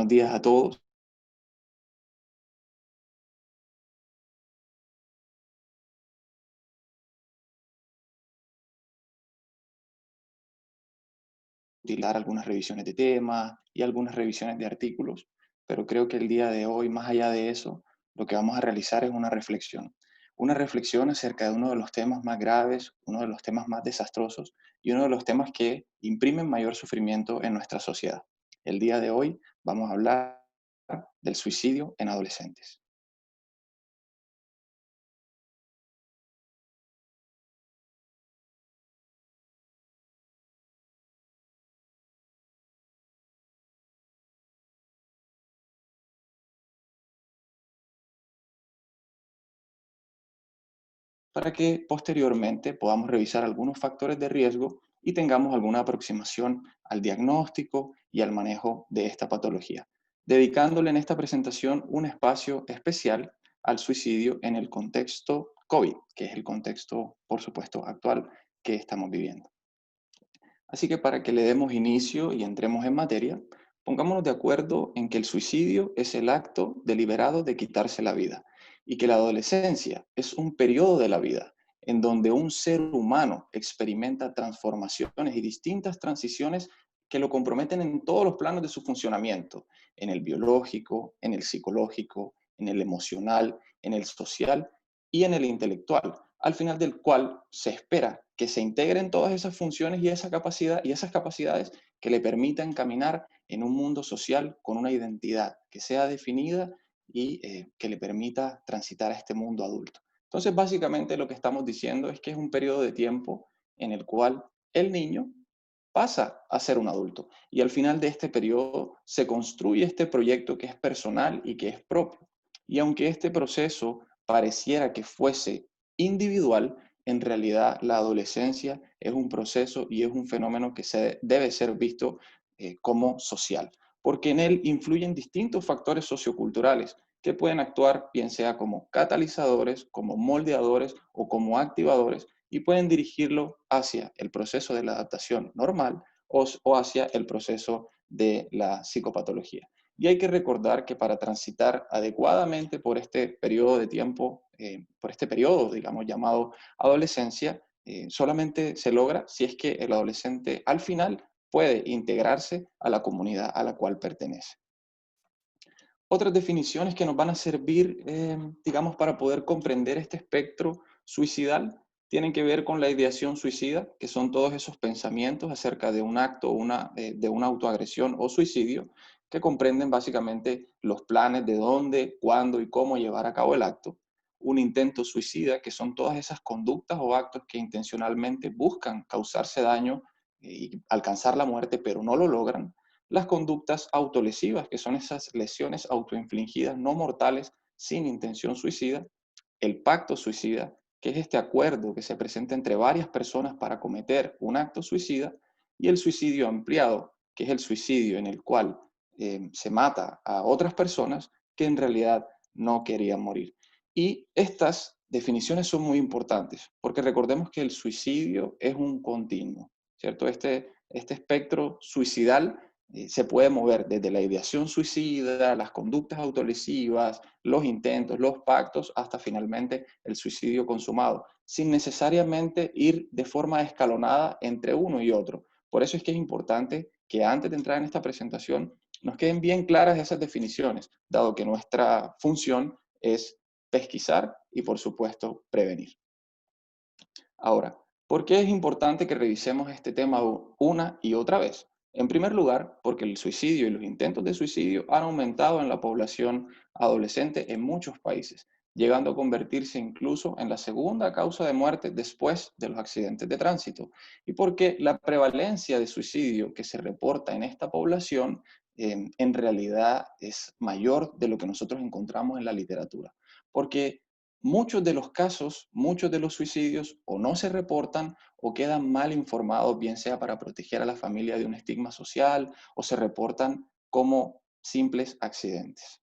días a todos. Utilizar algunas revisiones de temas y algunas revisiones de artículos, pero creo que el día de hoy, más allá de eso, lo que vamos a realizar es una reflexión acerca de uno de los temas más graves, uno de los temas más desastrosos y uno de los temas que imprimen mayor sufrimiento en nuestra sociedad. El día de hoy vamos a hablar del suicidio en adolescentes. Para que posteriormente podamos revisar algunos factores de riesgo y tengamos alguna aproximación al diagnóstico y al manejo de esta patología, dedicándole en esta presentación un espacio especial al suicidio en el contexto COVID, que es el contexto, por supuesto, actual que estamos viviendo. Así que para que le demos inicio y entremos en materia, pongámonos de acuerdo en que el suicidio es el acto deliberado de quitarse la vida y que la adolescencia es un periodo de la vida en donde un ser humano experimenta transformaciones y distintas transiciones que lo comprometen en todos los planos de su funcionamiento, en el biológico, en el psicológico, en el emocional, en el social y en el intelectual, al final del cual se espera que se integren todas esas funciones y esa capacidad y esas capacidades que le permitan caminar en un mundo social con una identidad que sea definida y que le permita transitar a este mundo adulto. Entonces, básicamente lo que estamos diciendo es que es un periodo de tiempo en el cual el niño pasa a ser un adulto y al final de este periodo se construye este proyecto que es personal y que es propio. Y aunque este proceso pareciera que fuese individual, en realidad la adolescencia es un proceso y es un fenómeno que debe ser visto como social, porque en él influyen distintos factores socioculturales que pueden actuar bien sea como catalizadores, como moldeadores o como activadores y pueden dirigirlo hacia el proceso de la adaptación normal o hacia el proceso de la psicopatología. Y hay que recordar que para transitar adecuadamente por este periodo de tiempo, por este periodo, digamos, llamado adolescencia, solamente se logra si es que el adolescente al final puede integrarse a la comunidad a la cual pertenece. Otras definiciones que nos van a servir, digamos, para poder comprender este espectro suicidal tienen que ver con la ideación suicida, que son todos esos pensamientos acerca de un acto, de una autoagresión o suicidio, que comprenden básicamente los planes de dónde, cuándo y cómo llevar a cabo el acto. Un intento suicida, que son todas esas conductas o actos que intencionalmente buscan causarse daño y alcanzar la muerte, pero no lo logran. Las conductas autolesivas, que son esas lesiones autoinfligidas no mortales sin intención suicida. El pacto suicida, que es este acuerdo que se presenta entre varias personas para cometer un acto suicida. Y el suicidio ampliado, que es el suicidio en el cual se mata a otras personas que en realidad no querían morir. Y estas definiciones son muy importantes, porque recordemos que el suicidio es un continuo, ¿cierto? Este espectro suicidal se puede mover desde la ideación suicida, las conductas autolesivas, los intentos, los pactos, hasta finalmente el suicidio consumado, sin necesariamente ir de forma escalonada entre uno y otro. Por eso es que es importante que antes de entrar en esta presentación nos queden bien claras esas definiciones, dado que nuestra función es pesquisar y, por supuesto, prevenir. Ahora, ¿por qué es importante que revisemos este tema una y otra vez? En primer lugar, porque el suicidio y los intentos de suicidio han aumentado en la población adolescente en muchos países, llegando a convertirse incluso en la segunda causa de muerte después de los accidentes de tránsito. Y porque la prevalencia de suicidio que se reporta en esta población en realidad es mayor de lo que nosotros encontramos en la literatura. Porque muchos de los casos, muchos de los suicidios o no se reportan o quedan mal informados, bien sea para proteger a la familia de un estigma social o se reportan como simples accidentes.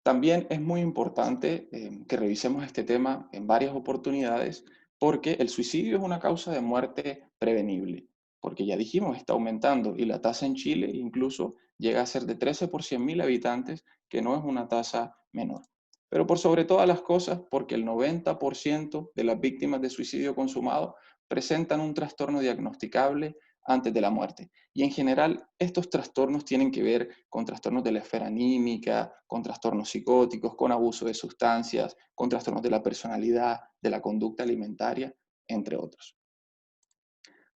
También es muy importante que revisemos este tema en varias oportunidades porque el suicidio es una causa de muerte prevenible, porque ya dijimos, está aumentando y la tasa en Chile incluso llega a ser de 13 por 100.000 habitantes, que no es una tasa menor. Pero por sobre todas las cosas, porque el 90% de las víctimas de suicidio consumado presentan un trastorno diagnosticable antes de la muerte. Y en general, estos trastornos tienen que ver con trastornos de la esfera anímica, con trastornos psicóticos, con abuso de sustancias, con trastornos de la personalidad, de la conducta alimentaria, entre otros.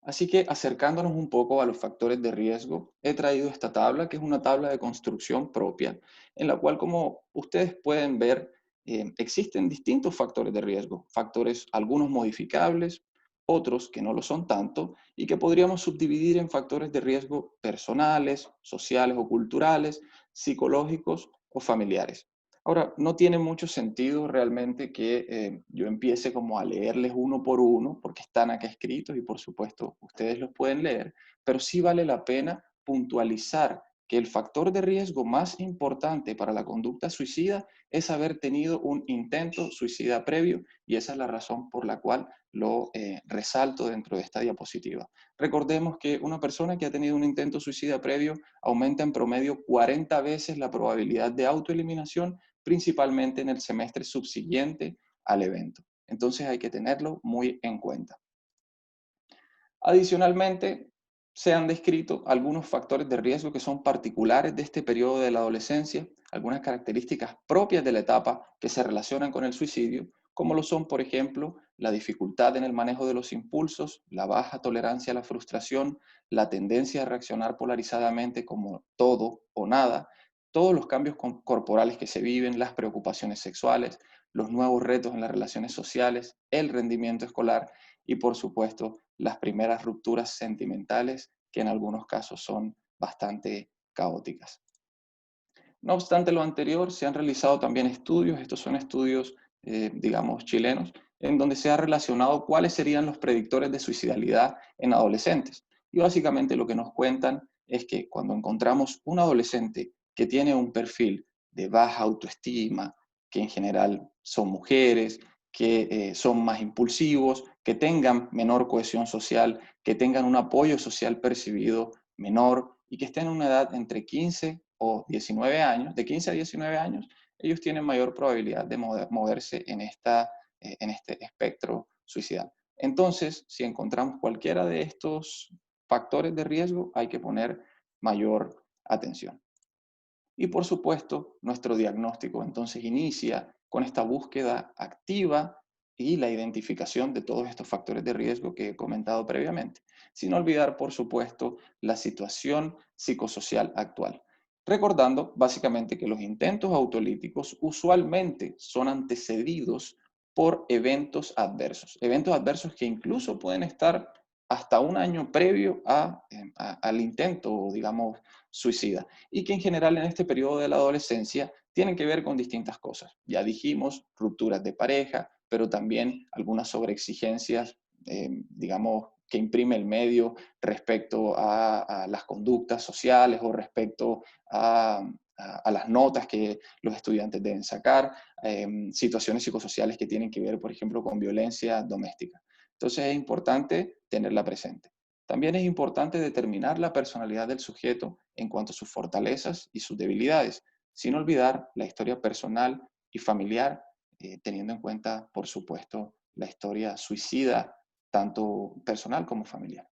Así que acercándonos un poco a los factores de riesgo, he traído esta tabla, que es una tabla de construcción propia, en la cual, como ustedes pueden ver, existen distintos factores de riesgo, factores algunos modificables, otros que no lo son tanto, y que podríamos subdividir en factores de riesgo personales, sociales o culturales, psicológicos o familiares. Ahora, no tiene mucho sentido realmente que yo empiece como a leerles uno por uno, porque están acá escritos y por supuesto ustedes los pueden leer, pero sí vale la pena puntualizar que el factor de riesgo más importante para la conducta suicida es haber tenido un intento suicida previo, y esa es la razón por la cual lo resalto dentro de esta diapositiva. Recordemos que una persona que ha tenido un intento suicida previo aumenta en promedio 40 veces la probabilidad de autoeliminación, principalmente en el semestre subsiguiente al evento. Entonces hay que tenerlo muy en cuenta. Adicionalmente, se han descrito algunos factores de riesgo que son particulares de este periodo de la adolescencia, algunas características propias de la etapa que se relacionan con el suicidio, como lo son, por ejemplo, la dificultad en el manejo de los impulsos, la baja tolerancia a la frustración, la tendencia a reaccionar polarizadamente como todo o nada, todos los cambios corporales que se viven, las preocupaciones sexuales, los nuevos retos en las relaciones sociales, el rendimiento escolar y, por supuesto, las primeras rupturas sentimentales, que en algunos casos son bastante caóticas. No obstante lo anterior, se han realizado también estudios, estos son estudios, digamos, chilenos, en donde se ha relacionado cuáles serían los predictores de suicidalidad en adolescentes. Y básicamente lo que nos cuentan es que cuando encontramos un adolescente que tiene un perfil de baja autoestima, que en general son mujeres, que son más impulsivos, que tengan menor cohesión social, que tengan un apoyo social percibido menor y que estén en una edad entre 15 o 19 años, de 15 a 19 años, ellos tienen mayor probabilidad de moverse en este espectro suicidal. Entonces, si encontramos cualquiera de estos factores de riesgo, hay que poner mayor atención. Y por supuesto, nuestro diagnóstico entonces inicia con esta búsqueda activa y la identificación de todos estos factores de riesgo que he comentado previamente, sin olvidar, por supuesto, la situación psicosocial actual. Recordando básicamente que los intentos autolíticos usualmente son antecedidos por eventos adversos que incluso pueden estar hasta un año previo al intento, digamos, suicida, y que en general en este periodo de la adolescencia tienen que ver con distintas cosas. Ya dijimos, rupturas de pareja, pero también algunas sobreexigencias, digamos, que imprime el medio respecto a las conductas sociales o respecto a las notas que los estudiantes deben sacar, situaciones psicosociales que tienen que ver, por ejemplo, con violencia doméstica. Entonces es importante tenerla presente. También es importante determinar la personalidad del sujeto en cuanto a sus fortalezas y sus debilidades, sin olvidar la historia personal y familiar, teniendo en cuenta, por supuesto, la historia suicida, tanto personal como familiar.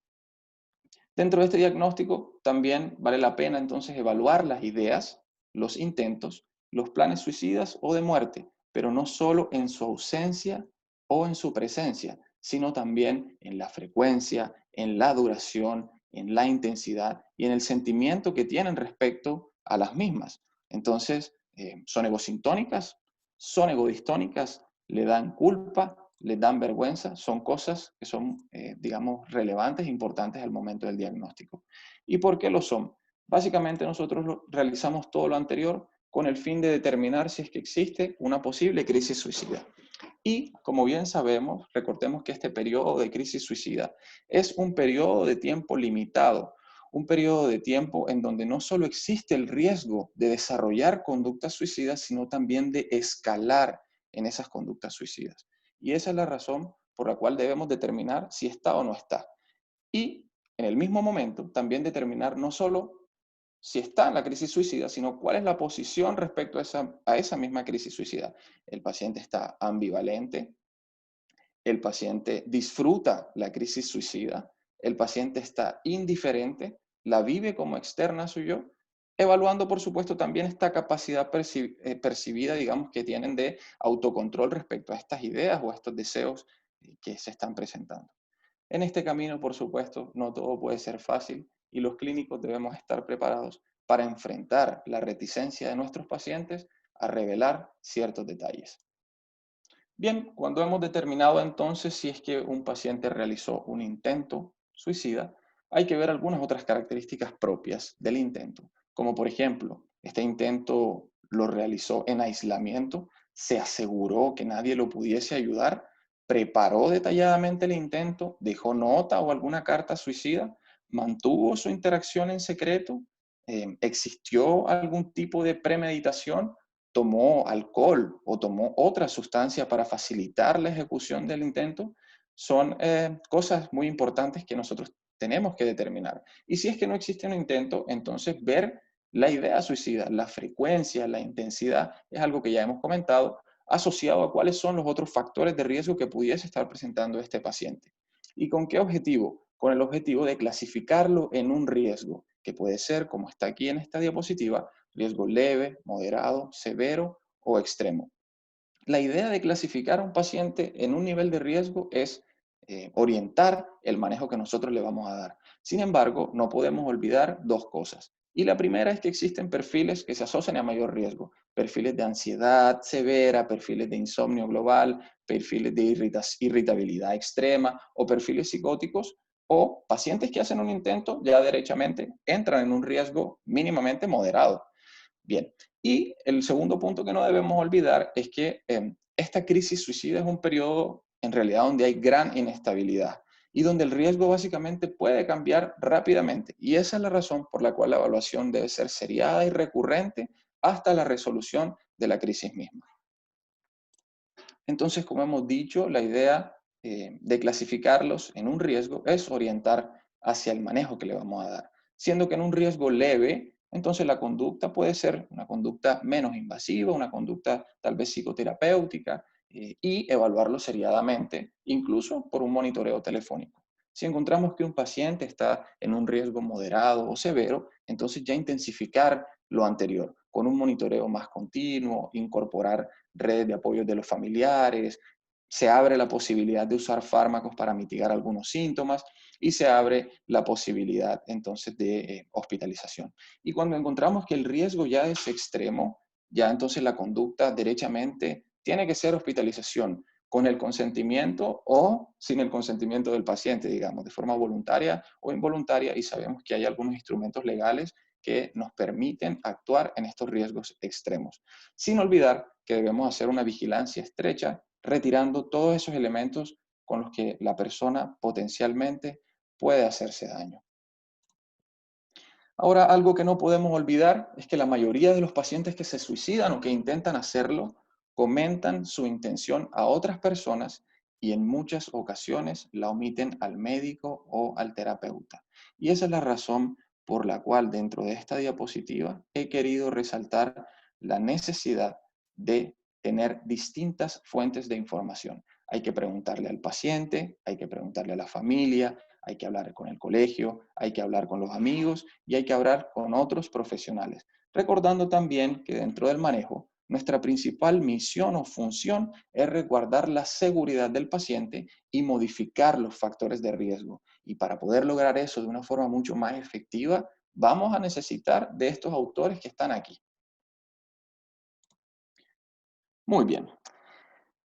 Dentro de este diagnóstico también vale la pena entonces evaluar las ideas, los intentos, los planes suicidas o de muerte, pero no solo en su ausencia o en su presencia, sino también en la frecuencia, en la duración, en la intensidad y en el sentimiento que tienen respecto a las mismas. Entonces, ¿son egosintónicas? ¿Son egodistónicas? ¿Le dan culpa? ¿Les dan vergüenza? Son cosas que son, digamos, relevantes e importantes al momento del diagnóstico. ¿Y por qué lo son? Básicamente nosotros realizamos todo lo anterior con el fin de determinar si es que existe una posible crisis suicida. Y como bien sabemos, recordemos que este periodo de crisis suicida es un periodo de tiempo limitado, un periodo de tiempo en donde no solo existe el riesgo de desarrollar conductas suicidas, sino también de escalar en esas conductas suicidas. Y esa es la razón por la cual debemos determinar si está o no está. Y en el mismo momento también determinar no solo si está en la crisis suicida, sino cuál es la posición respecto a esa misma crisis suicida. El paciente está ambivalente, el paciente disfruta la crisis suicida, el paciente está indiferente, la vive como externa a su yo, evaluando, por supuesto, también esta capacidad percibida, digamos, que tienen de autocontrol respecto a estas ideas o a estos deseos que se están presentando. En este camino, por supuesto, no todo puede ser fácil y los clínicos debemos estar preparados para enfrentar la reticencia de nuestros pacientes a revelar ciertos detalles. Bien, cuando hemos determinado entonces si es que un paciente realizó un intento suicida, hay que ver algunas otras características propias del intento, como por ejemplo, este intento lo realizó en aislamiento, se aseguró que nadie lo pudiese ayudar, preparó detalladamente el intento, dejó nota o alguna carta suicida, mantuvo su interacción en secreto, existió algún tipo de premeditación, tomó alcohol o tomó otra sustancia para facilitar la ejecución del intento, son cosas muy importantes que nosotros tenemos que determinar. Y si es que no existe un intento, entonces ver la idea suicida, la frecuencia, la intensidad, es algo que ya hemos comentado, asociado a cuáles son los otros factores de riesgo que pudiese estar presentando este paciente. ¿Y con qué objetivo? Con el objetivo de clasificarlo en un riesgo, que puede ser, como está aquí en esta diapositiva, riesgo leve, moderado, severo o extremo. La idea de clasificar a un paciente en un nivel de riesgo es orientar el manejo que nosotros le vamos a dar. Sin embargo, no podemos olvidar dos cosas. Y la primera es que existen perfiles que se asocian a mayor riesgo, perfiles de ansiedad severa, perfiles de insomnio global, perfiles de irritabilidad extrema o perfiles psicóticos o pacientes que hacen un intento ya derechamente entran en un riesgo mínimamente moderado. Bien, y el segundo punto que no debemos olvidar es que esta crisis suicida es un periodo en realidad donde hay gran inestabilidad y donde el riesgo básicamente puede cambiar rápidamente. Y esa es la razón por la cual la evaluación debe ser seriada y recurrente hasta la resolución de la crisis misma. Entonces, como hemos dicho, la idea de clasificarlos en un riesgo es orientar hacia el manejo que le vamos a dar. Siendo que en un riesgo leve, entonces la conducta puede ser una conducta menos invasiva, una conducta tal vez psicoterapéutica, y evaluarlo seriadamente, incluso por un monitoreo telefónico. Si encontramos que un paciente está en un riesgo moderado o severo, entonces ya intensificar lo anterior con un monitoreo más continuo, incorporar redes de apoyo de los familiares, se abre la posibilidad de usar fármacos para mitigar algunos síntomas y se abre la posibilidad entonces de hospitalización. Y cuando encontramos que el riesgo ya es extremo, ya entonces la conducta derechamente tiene que ser hospitalización con el consentimiento o sin el consentimiento del paciente, digamos, de forma voluntaria o involuntaria, y sabemos que hay algunos instrumentos legales que nos permiten actuar en estos riesgos extremos, sin olvidar que debemos hacer una vigilancia estrecha, retirando todos esos elementos con los que la persona potencialmente puede hacerse daño. Ahora, algo que no podemos olvidar es que la mayoría de los pacientes que se suicidan o que intentan hacerlo comentan su intención a otras personas y en muchas ocasiones la omiten al médico o al terapeuta. Y esa es la razón por la cual dentro de esta diapositiva he querido resaltar la necesidad de tener distintas fuentes de información. Hay que preguntarle al paciente, hay que preguntarle a la familia, hay que hablar con el colegio, hay que hablar con los amigos y hay que hablar con otros profesionales. Recordando también que dentro del manejo, nuestra principal misión o función es resguardar la seguridad del paciente y modificar los factores de riesgo. Y para poder lograr eso de una forma mucho más efectiva, vamos a necesitar de estos autores que están aquí. Muy bien.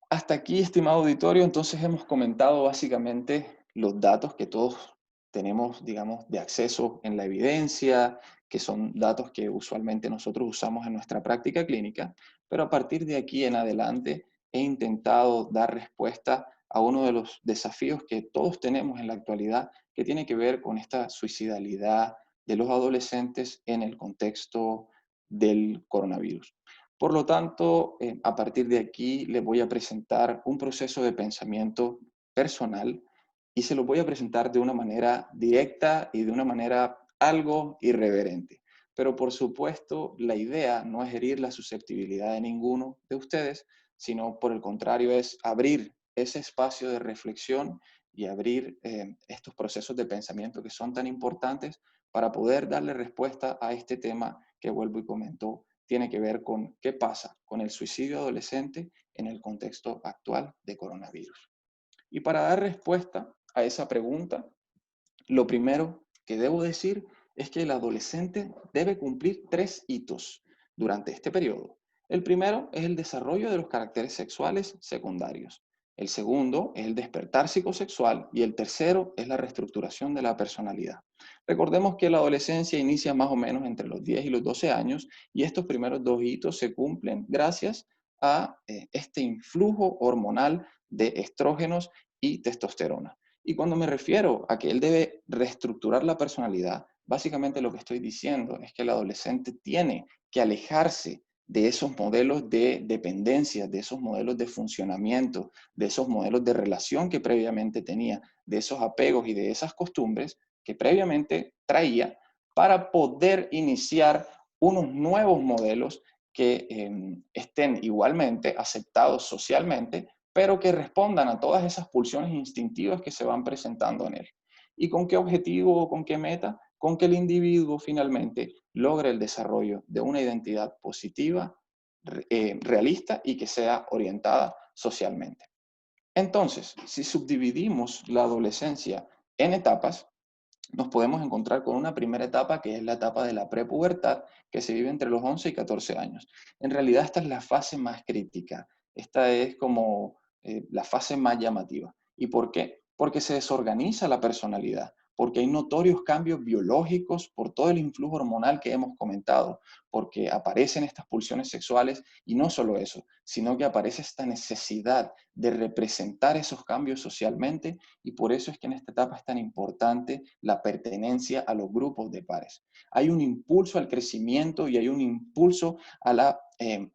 Hasta aquí, estimado auditorio, entonces hemos comentado básicamente los datos que todos tenemos, digamos, de acceso en la evidencia, que son datos que usualmente nosotros usamos en nuestra práctica clínica, pero a partir de aquí en adelante he intentado dar respuesta a uno de los desafíos que todos tenemos en la actualidad, que tiene que ver con esta suicidalidad de los adolescentes en el contexto del coronavirus. Por lo tanto, a partir de aquí les voy a presentar un proceso de pensamiento personal y se lo voy a presentar de una manera directa y de una manera algo irreverente. pero por supuesto la idea no es herir la susceptibilidad de ninguno de ustedes, sino por el contrario es abrir ese espacio de reflexión y abrir estos procesos de pensamiento que son tan importantes para poder darle respuesta a este tema que vuelvo y comento, tiene que ver con qué pasa con el suicidio adolescente en el contexto actual de coronavirus. Y para dar respuesta a esa pregunta, lo primero que debo decir es que el adolescente debe cumplir tres hitos durante este periodo. El primero es el desarrollo de los caracteres sexuales secundarios. El segundo es el despertar psicosexual y el tercero es la reestructuración de la personalidad. Recordemos que la adolescencia inicia más o menos entre los 10 y los 12 años y estos primeros dos hitos se cumplen gracias a este influjo hormonal de estrógenos y testosterona. Y cuando me refiero a que él debe reestructurar la personalidad, básicamente lo que estoy diciendo es que el adolescente tiene que alejarse de esos modelos de dependencia, de esos modelos de funcionamiento, de esos modelos de relación que previamente tenía, de esos apegos y de esas costumbres que previamente traía para poder iniciar unos nuevos modelos que estén igualmente aceptados socialmente, pero que respondan a todas esas pulsiones instintivas que se van presentando en él. ¿Y con qué objetivo o con qué meta? Con que el individuo finalmente logre el desarrollo de una identidad positiva, realista y que sea orientada socialmente. Entonces, si subdividimos la adolescencia en etapas, nos podemos encontrar con una primera etapa que es la etapa de la prepubertad, que se vive entre los 11 y 14 años. En realidad esta es la fase más crítica, esta es como la fase más llamativa. ¿Y por qué? Porque se desorganiza la personalidad, porque hay notorios cambios biológicos por todo el influjo hormonal que hemos comentado, porque aparecen estas pulsiones sexuales y no solo eso, sino que aparece esta necesidad de representar esos cambios socialmente y por eso es que en esta etapa es tan importante la pertenencia a los grupos de pares. Hay un impulso al crecimiento y hay un impulso a la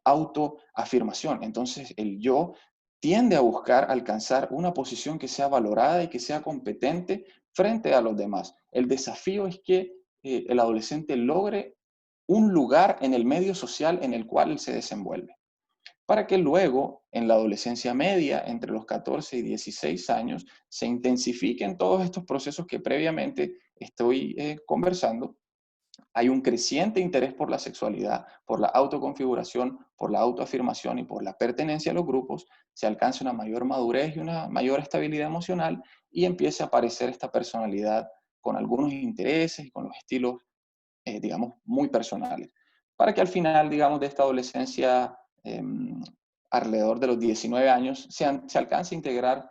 autoafirmación. Entonces el yo tiende a buscar alcanzar una posición que sea valorada y que sea competente frente a los demás. El desafío es que el adolescente logre un lugar en el medio social en el cual él se desenvuelve para que luego, en la adolescencia media, entre los 14 y 16 años, se intensifiquen todos estos procesos que previamente estoy conversando. Hay un creciente interés por la sexualidad, por la autoconfiguración, por la autoafirmación y por la pertenencia a los grupos, se alcanza una mayor madurez y una mayor estabilidad emocional y empieza a aparecer esta personalidad con algunos intereses y con los estilos digamos, muy personales, para que al final, digamos, de esta adolescencia, alrededor de los 19 años, se alcance a integrar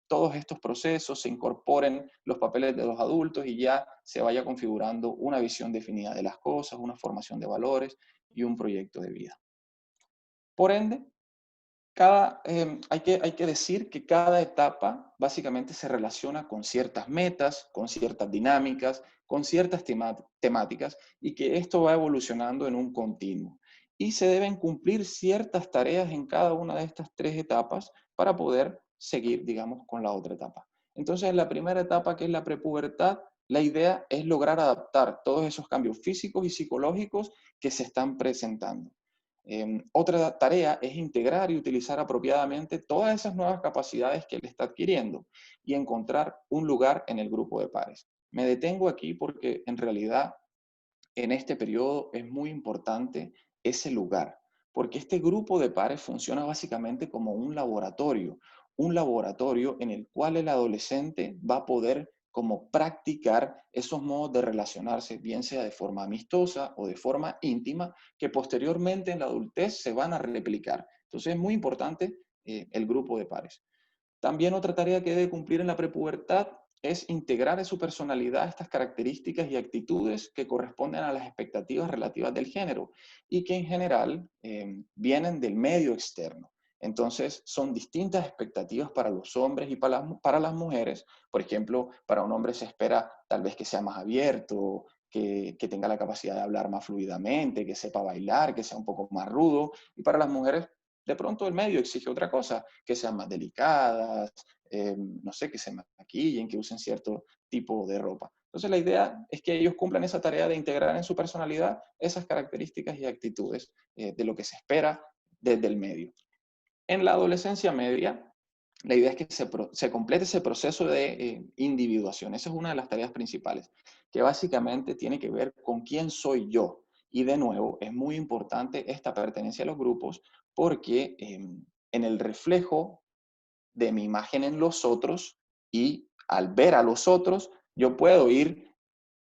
todos estos procesos, se incorporen los papeles de los adultos y ya se vaya configurando una visión definida de las cosas, una formación de valores y un proyecto de vida. Por ende, hay que decir que cada etapa básicamente se relaciona con ciertas metas, con ciertas dinámicas, con ciertas temáticas y que esto va evolucionando en un continuo. Y se deben cumplir ciertas tareas en cada una de estas tres etapas para poder seguir, digamos, con la otra etapa. Entonces, en la primera etapa, que es la prepubertad, la idea es lograr adaptar todos esos cambios físicos y psicológicos que se están presentando. Otra tarea es integrar y utilizar apropiadamente todas esas nuevas capacidades que él está adquiriendo y encontrar un lugar en el grupo de pares. Me detengo aquí porque en realidad en este periodo es muy importante ese lugar, porque este grupo de pares funciona básicamente como un laboratorio en el cual el adolescente va a poder como practicar esos modos de relacionarse, bien sea de forma amistosa o de forma íntima, que posteriormente en la adultez se van a replicar. Entonces es muy importante el grupo de pares. También otra tarea que debe cumplir en la prepubertad es integrar en su personalidad estas características y actitudes que corresponden a las expectativas relativas del género y que en general vienen del medio externo. Entonces, son distintas expectativas para los hombres y para las mujeres. Por ejemplo, para un hombre se espera tal vez que sea más abierto, que tenga la capacidad de hablar más fluidamente, que sepa bailar, que sea un poco más rudo. Y para las mujeres de pronto el medio exige otra cosa, que sean más delicadas, no sé, que se maquillen, que usen cierto tipo de ropa. Entonces la idea es que ellos cumplan esa tarea de integrar en su personalidad esas características y actitudes de lo que se espera desde el medio. En la adolescencia media, la idea es que se complete ese proceso de individuación. Esa es una de las tareas principales, que básicamente tiene que ver con quién soy yo. Y de nuevo, es muy importante esta pertenencia a los grupos porque en el reflejo de mi imagen en los otros y al ver a los otros, yo puedo ir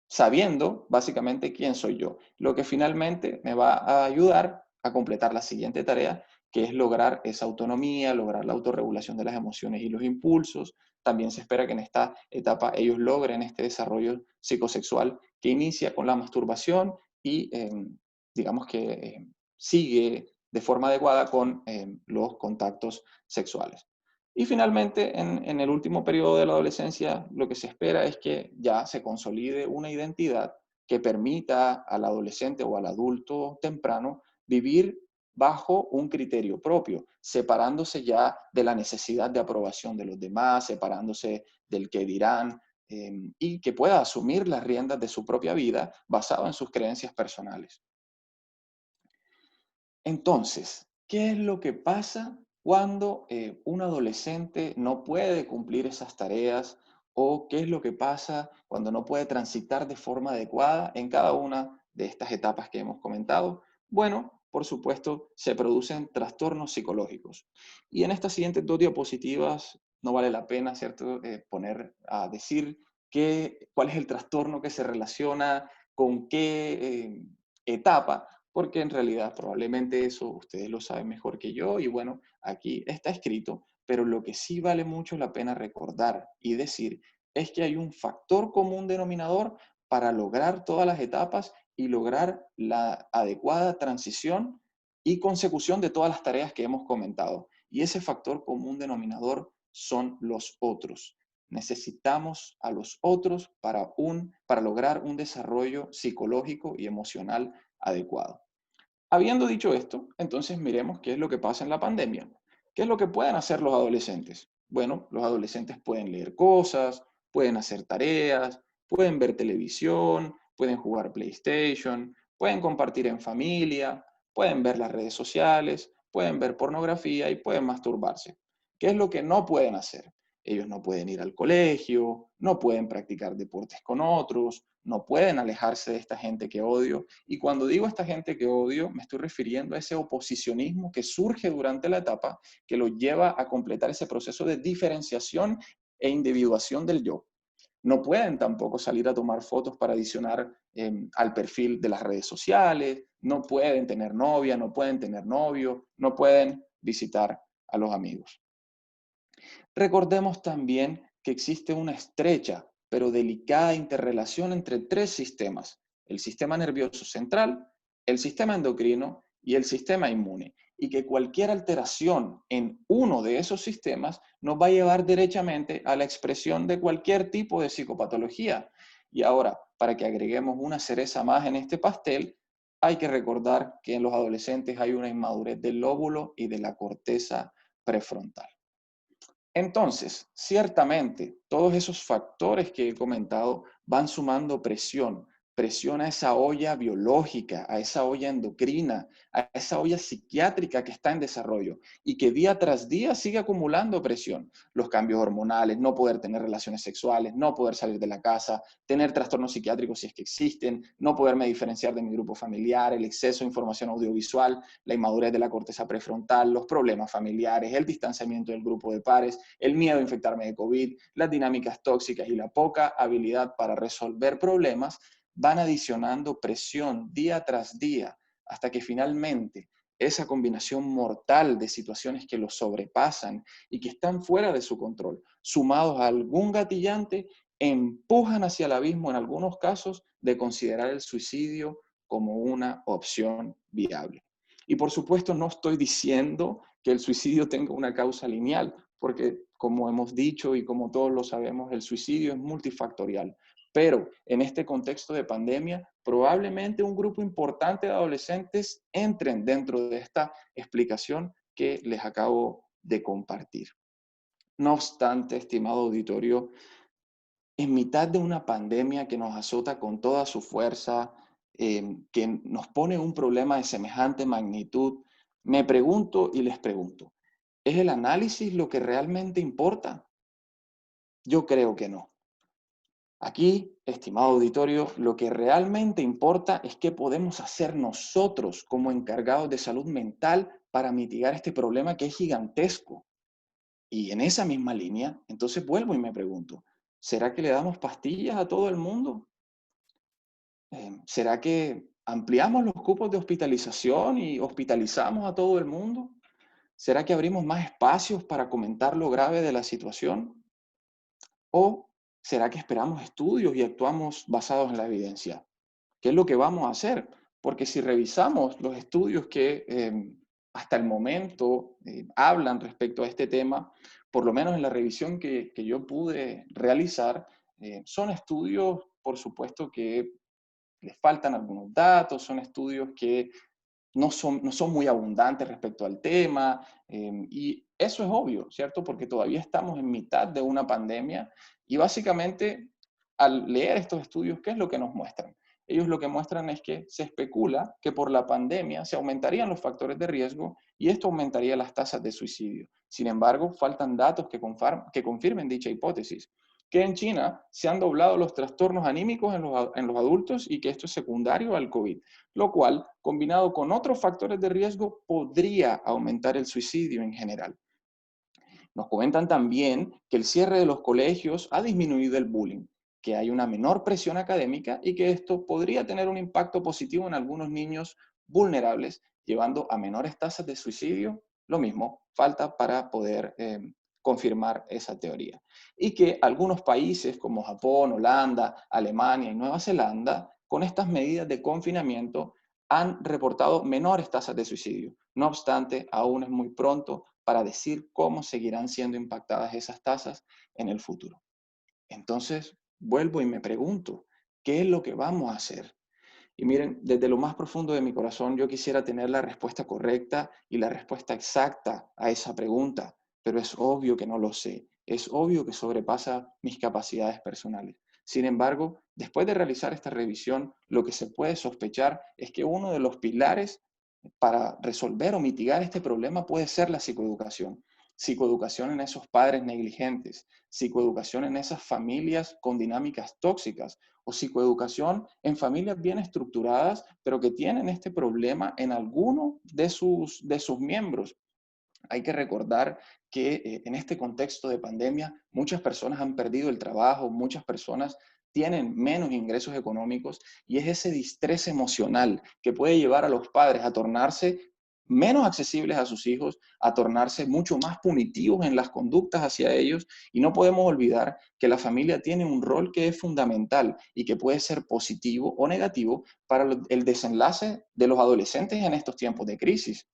sabiendo básicamente quién soy yo, lo que finalmente me va a ayudar a completar la siguiente tarea, que es lograr esa autonomía, lograr la autorregulación de las emociones y los impulsos. También se espera que en esta etapa ellos logren este desarrollo psicosexual que inicia con la masturbación y digamos que sigue de forma adecuada con los contactos sexuales. Y finalmente, en el último periodo de la adolescencia, lo que se espera es que ya se consolide una identidad que permita al adolescente o al adulto temprano vivir bajo un criterio propio, separándose ya de la necesidad de aprobación de los demás, separándose del que dirán, y que pueda asumir las riendas de su propia vida basado en sus creencias personales. Entonces, ¿qué es lo que pasa cuando un adolescente no puede cumplir esas tareas o qué es lo que pasa cuando no puede transitar de forma adecuada en cada una de estas etapas que hemos comentado? Bueno, por supuesto, se producen trastornos psicológicos. Y en estas siguientes dos diapositivas no vale la pena, ¿cierto?, poner a decir cuál es el trastorno que se relaciona con qué etapa, porque en realidad probablemente eso ustedes lo saben mejor que yo y bueno, aquí está escrito, pero lo que sí vale mucho la pena recordar y decir es que hay un factor común denominador para lograr todas las etapas y lograr la adecuada transición y consecución de todas las tareas que hemos comentado. Y ese factor común denominador son los otros. Necesitamos a los otros para lograr un desarrollo psicológico y emocional adecuado. Habiendo dicho esto, entonces miremos qué es lo que pasa en la pandemia. ¿Qué es lo que pueden hacer los adolescentes? Bueno, los adolescentes pueden leer cosas, pueden hacer tareas, pueden ver televisión, pueden jugar PlayStation, pueden compartir en familia, pueden ver las redes sociales, pueden ver pornografía y pueden masturbarse. ¿Qué es lo que no pueden hacer? Ellos no pueden ir al colegio, no pueden practicar deportes con otros, no pueden alejarse de esta gente que odio. Y cuando digo esta gente que odio, me estoy refiriendo a ese oposicionismo que surge durante la etapa, que lo lleva a completar ese proceso de diferenciación e individuación del yo. No pueden tampoco salir a tomar fotos para adicionar al perfil de las redes sociales, no pueden tener novia, no pueden tener novio, no pueden visitar a los amigos. Recordemos también que existe una estrecha pero delicada interrelación entre tres sistemas: el sistema nervioso central, el sistema endocrino y el sistema inmune, y que cualquier alteración en uno de esos sistemas nos va a llevar derechamente a la expresión de cualquier tipo de psicopatología. Y ahora, para que agreguemos una cereza más en este pastel, hay que recordar que en los adolescentes hay una inmadurez del lóbulo y de la corteza prefrontal. Entonces, ciertamente, todos esos factores que he comentado van sumando presión, presión a esa olla biológica, a esa olla endocrina, a esa olla psiquiátrica que está en desarrollo y que día tras día sigue acumulando presión. Los cambios hormonales, no poder tener relaciones sexuales, no poder salir de la casa, tener trastornos psiquiátricos si es que existen, no poderme diferenciar de mi grupo familiar, el exceso de información audiovisual, la inmadurez de la corteza prefrontal, los problemas familiares, el distanciamiento del grupo de pares, el miedo a infectarme de COVID, las dinámicas tóxicas y la poca habilidad para resolver problemas van adicionando presión día tras día hasta que finalmente esa combinación mortal de situaciones que los sobrepasan y que están fuera de su control, sumados a algún gatillante, empujan hacia el abismo en algunos casos de considerar el suicidio como una opción viable. Y por supuesto no estoy diciendo que el suicidio tenga una causa lineal, porque como hemos dicho y como todos lo sabemos, el suicidio es multifactorial. Pero en este contexto de pandemia, probablemente un grupo importante de adolescentes entren dentro de esta explicación que les acabo de compartir. No obstante, estimado auditorio, en mitad de una pandemia que nos azota con toda su fuerza, que nos pone un problema de semejante magnitud, me pregunto y les pregunto, ¿es el análisis lo que realmente importa? Yo creo que no. Aquí, estimado auditorio, lo que realmente importa es qué podemos hacer nosotros como encargados de salud mental para mitigar este problema que es gigantesco. Y en esa misma línea, entonces vuelvo y me pregunto, ¿será que le damos pastillas a todo el mundo? ¿Será que ampliamos los cupos de hospitalización y hospitalizamos a todo el mundo? ¿Será que abrimos más espacios para comentar lo grave de la situación? ¿O será que esperamos estudios y actuamos basados en la evidencia? ¿Qué es lo que vamos a hacer? Porque si revisamos los estudios que hasta el momento hablan respecto a este tema, por lo menos en la revisión que yo pude realizar, son estudios, por supuesto, que les faltan algunos datos, son estudios que no son muy abundantes respecto al tema, y eso es obvio, ¿cierto? Porque todavía estamos en mitad de una pandemia y básicamente al leer estos estudios, ¿qué es lo que nos muestran? Ellos lo que muestran es que se especula que por la pandemia se aumentarían los factores de riesgo y esto aumentaría las tasas de suicidio. Sin embargo, faltan datos que confirmen dicha hipótesis, que en China se han doblado los trastornos anímicos en los adultos y que esto es secundario al COVID, lo cual, combinado con otros factores de riesgo, podría aumentar el suicidio en general. Nos comentan también que el cierre de los colegios ha disminuido el bullying, que hay una menor presión académica y que esto podría tener un impacto positivo en algunos niños vulnerables, llevando a menores tasas de suicidio. Lo mismo, falta para poder confirmar esa teoría. Y que algunos países como Japón, Holanda, Alemania y Nueva Zelanda, con estas medidas de confinamiento, han reportado menores tasas de suicidio. No obstante, aún es muy pronto para decir cómo seguirán siendo impactadas esas tasas en el futuro. Entonces, vuelvo y me pregunto, ¿qué es lo que vamos a hacer? Y miren, desde lo más profundo de mi corazón, yo quisiera tener la respuesta correcta y la respuesta exacta a esa pregunta, pero es obvio que no lo sé. Es obvio que sobrepasa mis capacidades personales. Sin embargo, después de realizar esta revisión, lo que se puede sospechar es que uno de los pilares para resolver o mitigar este problema puede ser la psicoeducación. Psicoeducación en esos padres negligentes, psicoeducación en esas familias con dinámicas tóxicas o psicoeducación en familias bien estructuradas, pero que tienen este problema en alguno de sus miembros. Hay que recordar que en este contexto de pandemia muchas personas han perdido el trabajo, muchas personas tienen menos ingresos económicos y es ese distrés emocional que puede llevar a los padres a tornarse menos accesibles a sus hijos, a tornarse mucho más punitivos en las conductas hacia ellos y no podemos olvidar que la familia tiene un rol que es fundamental y que puede ser positivo o negativo para el desenlace de los adolescentes en estos tiempos de crisis.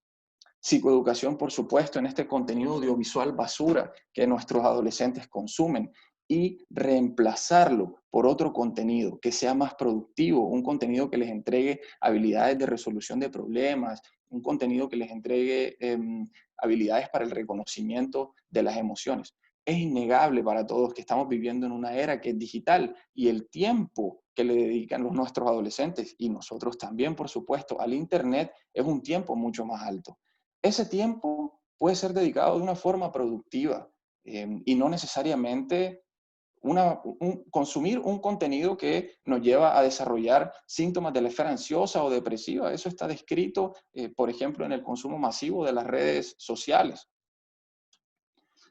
Psicoeducación, por supuesto, en este contenido audiovisual basura que nuestros adolescentes consumen y reemplazarlo por otro contenido que sea más productivo, un contenido que les entregue habilidades de resolución de problemas, un contenido que les entregue habilidades para el reconocimiento de las emociones. Es innegable para todos que estamos viviendo en una era que es digital y el tiempo que le dedican nuestros adolescentes y nosotros también, por supuesto, al Internet es un tiempo mucho más alto. Ese tiempo puede ser dedicado de una forma productiva y no necesariamente consumir un contenido que nos lleva a desarrollar síntomas de la esfera ansiosa o depresiva. Eso está descrito, por ejemplo, en el consumo masivo de las redes sociales.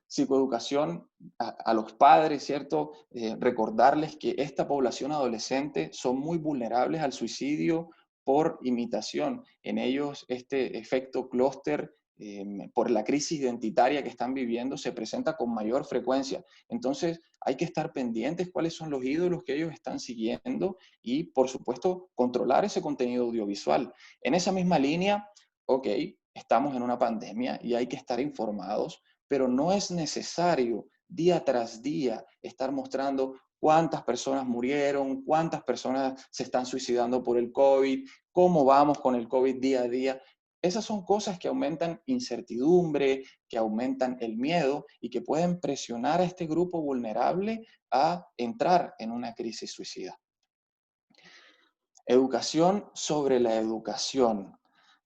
Psicoeducación a los padres, ¿cierto? Recordarles que esta población adolescente son muy vulnerables al suicidio por imitación. En ellos este efecto clúster por la crisis identitaria que están viviendo se presenta con mayor frecuencia. Entonces hay que estar pendientes cuáles son los ídolos que ellos están siguiendo y por supuesto controlar ese contenido audiovisual. En esa misma línea, ok, estamos en una pandemia y hay que estar informados, pero no es necesario día tras día estar mostrando cuántas personas murieron, cuántas personas se están suicidando por el COVID, cómo vamos con el COVID día a día. Esas son cosas que aumentan incertidumbre, que aumentan el miedo y que pueden presionar a este grupo vulnerable a entrar en una crisis suicida. Educación sobre la educación.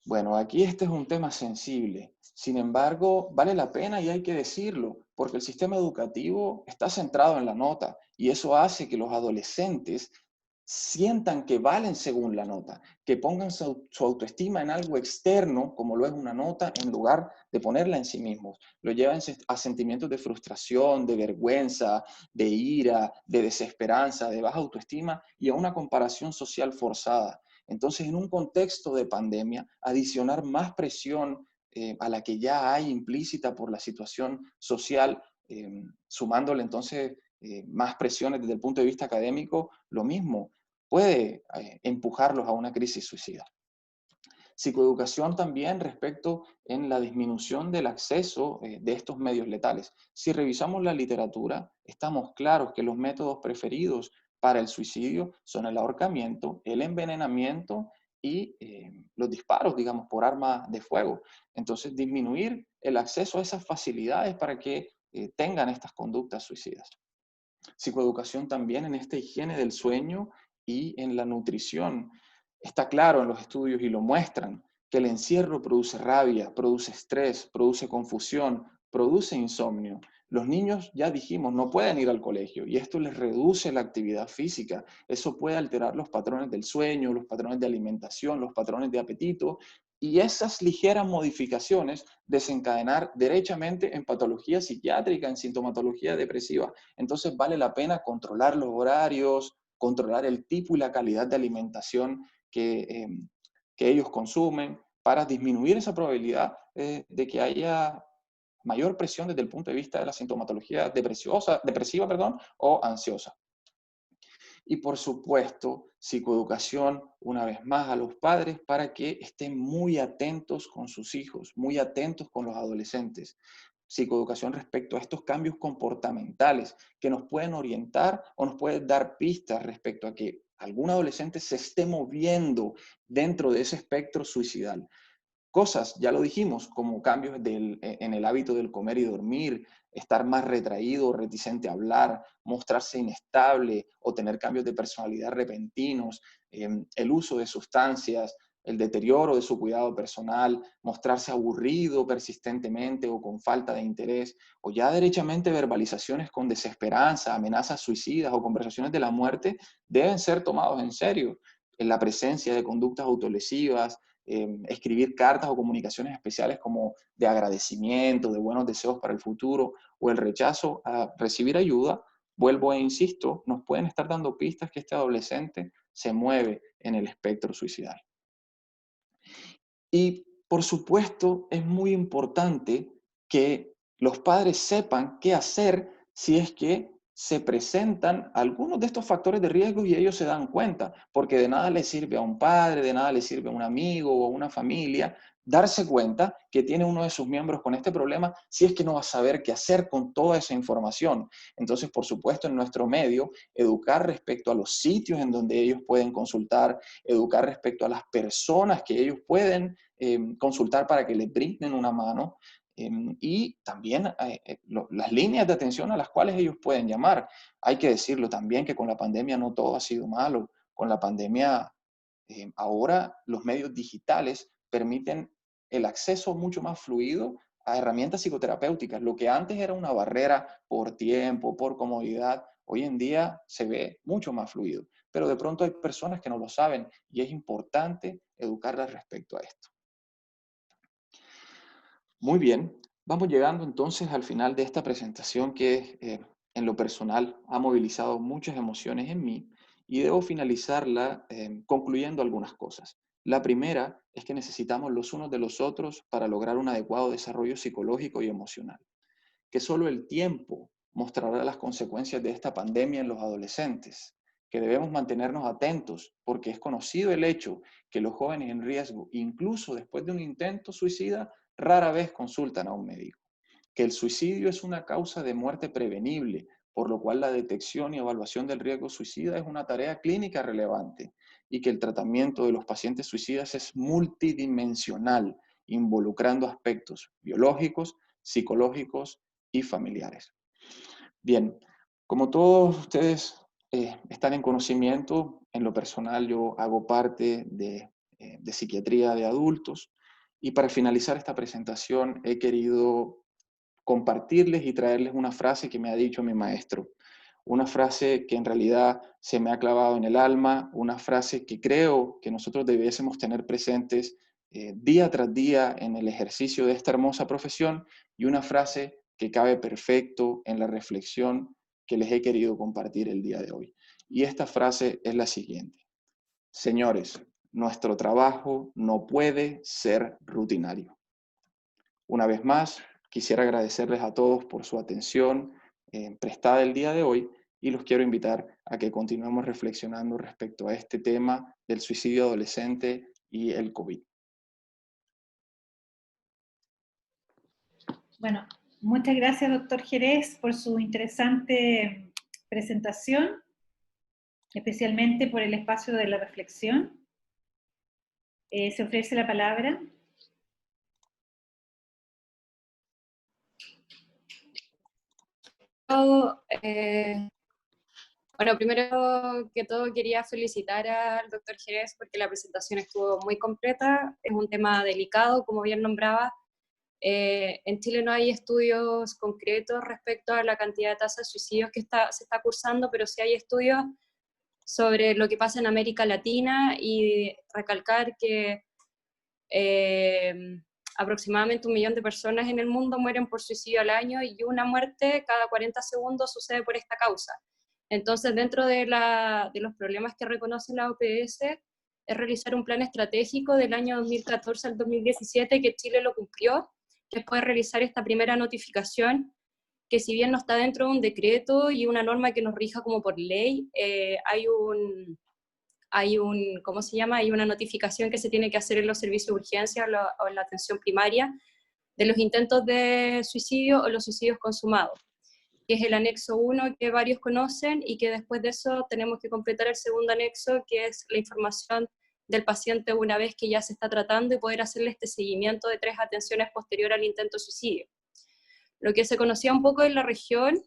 Bueno, aquí este es un tema sensible. Sin embargo, vale la pena y hay que decirlo, porque el sistema educativo está centrado en la nota y eso hace que los adolescentes sientan que valen según la nota, que pongan su autoestima en algo externo, como lo es una nota, en lugar de ponerla en sí mismos. Lo llevan a sentimientos de frustración, de vergüenza, de ira, de desesperanza, de baja autoestima y a una comparación social forzada. Entonces, en un contexto de pandemia, adicionar más presión a la que ya hay implícita por la situación social, sumándole entonces más presiones desde el punto de vista académico, lo mismo puede empujarlos a una crisis suicida. Psicoeducación también respecto en la disminución del acceso de estos medios letales. Si revisamos la literatura, estamos claros que los métodos preferidos para el suicidio son el ahorcamiento, el envenenamiento y los disparos, digamos, por arma de fuego. Entonces, disminuir el acceso a esas facilidades para que tengan estas conductas suicidas. Psicoeducación también en esta higiene del sueño y en la nutrición. Está claro en los estudios y lo muestran que el encierro produce rabia, produce estrés, produce confusión, produce insomnio. Los niños, ya dijimos, no pueden ir al colegio y esto les reduce la actividad física. Eso puede alterar los patrones del sueño, los patrones de alimentación, los patrones de apetito y esas ligeras modificaciones desencadenar derechamente en patología psiquiátrica, en sintomatología depresiva. Entonces vale la pena controlar los horarios, controlar el tipo y la calidad de alimentación que ellos consumen para disminuir esa probabilidad de que haya mayor presión desde el punto de vista de la sintomatología depresiva, o ansiosa. Y por supuesto, psicoeducación, una vez más, a los padres para que estén muy atentos con sus hijos, muy atentos con los adolescentes. Psicoeducación respecto a estos cambios comportamentales que nos pueden orientar o nos pueden dar pistas respecto a que algún adolescente se esté moviendo dentro de ese espectro suicidal. Cosas, ya lo dijimos, como cambios en el hábito del comer y dormir, estar más retraído, reticente a hablar, mostrarse inestable o tener cambios de personalidad repentinos, el uso de sustancias, el deterioro de su cuidado personal, mostrarse aburrido persistentemente o con falta de interés, o ya derechamente verbalizaciones con desesperanza, amenazas suicidas o conversaciones de la muerte, deben ser tomados en serio. En la presencia de conductas autolesivas, escribir cartas o comunicaciones especiales como de agradecimiento, de buenos deseos para el futuro o el rechazo a recibir ayuda, vuelvo e insisto, nos pueden estar dando pistas que este adolescente se mueve en el espectro suicidal. Y por supuesto, es muy importante que los padres sepan qué hacer si es que se presentan algunos de estos factores de riesgo y ellos se dan cuenta, porque de nada le sirve a un padre, de nada le sirve a un amigo o a una familia darse cuenta que tiene uno de sus miembros con este problema si es que no va a saber qué hacer con toda esa información. Entonces, por supuesto, en nuestro medio, educar respecto a los sitios en donde ellos pueden consultar, educar respecto a las personas que ellos pueden consultar para que les brinden una mano y también las líneas de atención a las cuales ellos pueden llamar. Hay que decirlo también que con la pandemia no todo ha sido malo. Con la pandemia ahora los medios digitales permiten el acceso mucho más fluido a herramientas psicoterapéuticas. Lo que antes era una barrera por tiempo, por comodidad, hoy en día se ve mucho más fluido. Pero de pronto hay personas que no lo saben y es importante educarlas respecto a esto. Muy bien, vamos llegando entonces al final de esta presentación que en lo personal ha movilizado muchas emociones en mí y debo finalizarla concluyendo algunas cosas. La primera es que necesitamos los unos de los otros para lograr un adecuado desarrollo psicológico y emocional, que solo el tiempo mostrará las consecuencias de esta pandemia en los adolescentes, que debemos mantenernos atentos porque es conocido el hecho que los jóvenes en riesgo, incluso después de un intento suicida, rara vez consultan a un médico, que el suicidio es una causa de muerte prevenible, por lo cual la detección y evaluación del riesgo suicida es una tarea clínica relevante y que el tratamiento de los pacientes suicidas es multidimensional involucrando aspectos biológicos, psicológicos y familiares. Bien, como todos ustedes están en conocimiento, en lo personal yo hago parte de psiquiatría de adultos, y para finalizar esta presentación he querido compartirles y traerles una frase que me ha dicho mi maestro, una frase que en realidad se me ha clavado en el alma, una frase que creo que nosotros debiésemos tener presentes día tras día en el ejercicio de esta hermosa profesión, y una frase que cabe perfecto en la reflexión que les he querido compartir el día de hoy. Y esta frase es la siguiente: señores, nuestro trabajo no puede ser rutinario. Una vez más, quisiera agradecerles a todos por su atención prestada el día de hoy, y los quiero invitar a que continuemos reflexionando respecto a este tema del suicidio adolescente y el COVID. Bueno, muchas gracias, doctor Jerez, por su interesante presentación, especialmente por el espacio de la reflexión. Se ofrece la palabra. Bueno, primero que todo quería felicitar al doctor Jerez porque la presentación estuvo muy completa. Es un tema delicado, como bien nombraba. En Chile no hay estudios concretos respecto a la cantidad de tasas de suicidios que se está cursando, pero sí hay estudios sobre lo que pasa en América Latina, y recalcar que aproximadamente 1 millón de personas en el mundo mueren por suicidio al año, y una muerte cada 40 segundos sucede por esta causa. Entonces, dentro de los problemas que reconoce la OPS, es realizar un plan estratégico del año 2014 al 2017, que Chile lo cumplió, que es poder realizar esta primera notificación, que si bien no está dentro de un decreto y una norma que nos rija como por ley, ¿cómo se llama? Hay una notificación que se tiene que hacer en los servicios de urgencia o en la atención primaria de los intentos de suicidio o los suicidios consumados, que es el anexo 1 que varios conocen, y que después de eso tenemos que completar el segundo anexo, que es la información del paciente una vez que ya se está tratando, y poder hacerle este seguimiento de 3 atenciones posterior al intento de suicidio. Lo que se conocía un poco en la región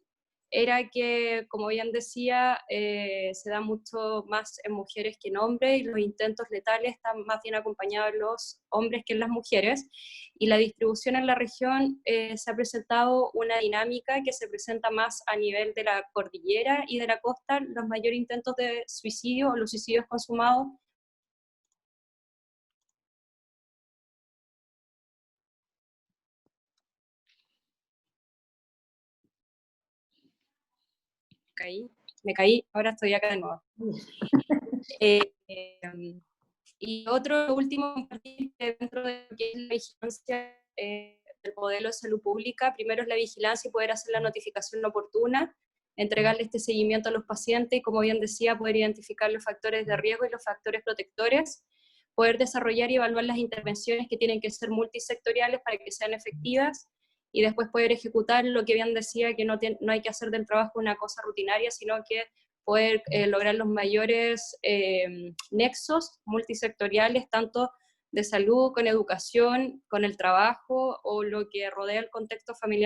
era que, como bien decía, se da mucho más en mujeres que en hombres, y los intentos letales están más bien acompañados en los hombres que en las mujeres, y la distribución en la región se ha presentado una dinámica que se presenta más a nivel de la cordillera y de la costa. Los mayores intentos de suicidio o los suicidios consumados me caí, ahora estoy acá de nuevo. Y otro último, compartir que dentro de lo que es la vigilancia del modelo de salud pública, primero es la vigilancia y poder hacer la notificación oportuna, entregarle este seguimiento a los pacientes, y como bien decía, poder identificar los factores de riesgo y los factores protectores, poder desarrollar y evaluar las intervenciones que tienen que ser multisectoriales para que sean efectivas, y después poder ejecutar lo que bien decía, que no hay que hacer del trabajo una cosa rutinaria, sino que poder lograr los mayores nexos multisectoriales, tanto de salud, con educación, con el trabajo, o lo que rodea el contexto familiar